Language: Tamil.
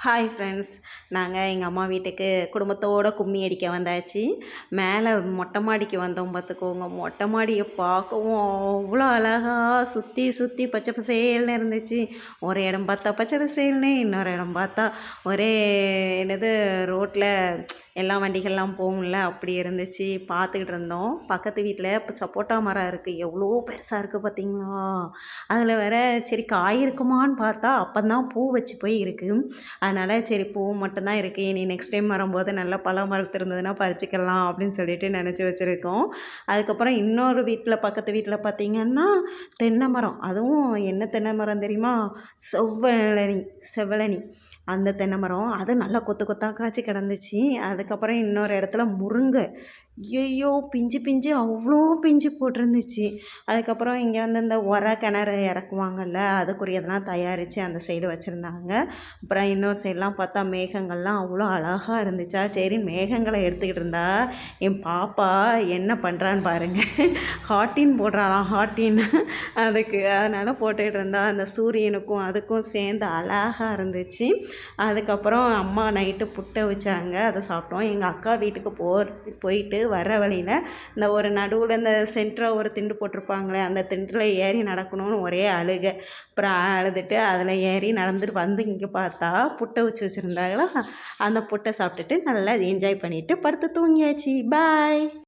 ஹாய் ஃப்ரெண்ட்ஸ், நாங்கள் எங்கள் அம்மா வீட்டுக்கு குடும்பத்தோடு கும்மி அடிக்க வந்தாச்சு. மேலே மொட்டை மாடிக்கு வந்தோம் பார்த்துக்கோங்க. மொட்டை மாடியை பார்க்கவும் அவ்வளோ அழகாக சுற்றி சுற்றி பச்சை பசேல்னு இருந்துச்சு. ஒரு இடம் பார்த்தா பச்சை பசேல்னு, இன்னொரு இடம் பார்த்தா ஒரே என்னது ரோட்டில் எல்லா வண்டிகள்லாம் போகும்ல அப்படி இருந்துச்சு. பார்த்துக்கிட்டு இருந்தோம். பக்கத்து வீட்டில் இப்போ சப்போட்டா மரம் இருக்குது. எவ்வளோ பெருசாக இருக்குது பார்த்தீங்களா? அதில் வேற சரி காய் இருக்குமான்னு பார்த்தா அப்போ தான் பூ வச்சு போய் இருக்குது. அதனால் சரி பூ மட்டும்தான் இருக்குது, இனி நெக்ஸ்ட் டைம் வரும்போது நல்லா பழம் மரத்து இருந்ததுன்னா பறிச்சிக்கலாம் அப்படின்னு சொல்லிட்டு நினச்சி வச்சுருக்கோம். அதுக்கப்புறம் இன்னொரு வீட்டில் பக்கத்து வீட்டில் பார்த்திங்கன்னா தென்னை மரம். அதுவும் என்ன தென்னை மரம் தெரியுமா? செவ்வழனி அந்த தென்னை மரம். அது நல்லா கொத்து கொத்தாக காய்ச்சி கிடந்துச்சு. அதுக்கப்புறம் இன்னொரு இடத்துல முருங்கை. ஐயோ பிஞ்சு பிஞ்சு அவ்வளோ பிஞ்சு போட்டிருந்துச்சு. அதுக்கப்புறம் இங்கே வந்து இந்த கிணறு இறக்குவாங்கல்ல, அதுக்குரியதெல்லாம் தயாரித்து அந்த சைடு வச்சுருந்தாங்க. அப்புறம் இன்னொரு சைடெலாம் பார்த்தா மேகங்கள்லாம் அவ்வளோ அழகாக இருந்துச்சா. சரி மேகங்களை எடுத்துக்கிட்டு இருந்தா என் பாப்பா என்ன பண்ணுறான்னு பாருங்கள். ஹாட்டின் போடுறாளாம், ஹாட்டின். அதுக்கு அதனால் போட்டுக்கிட்டு இருந்தா அந்த சூரியனுக்கும் அதுக்கும் சேர்ந்து அழகாக இருந்துச்சு. அதுக்கப்புறம் அம்மா நைட்டு புட்டை வச்சாங்க, அதை சாப்பிட்டோம். எங்கள் அக்கா வீட்டுக்கு போயிட்டு வர வழியில் இந்த ஒரு நடுவில் இந்த சென்டராக ஒரு திண்டு போட்டிருப்பாங்களே, அந்த திண்டில் ஏறி நடக்கணும்னு ஒரே அழுகை. அப்புறம் அழுதுட்டு அதில் ஏறி நடந்துட்டு வந்து இங்கே பார்த்தா புட்டை வச்சு வச்சுருந்தாங்களா, அந்த புட்டை சாப்பிட்டுட்டு நல்லா என்ஜாய் பண்ணிவிட்டு படுத்து தூங்கியாச்சு. பாய்.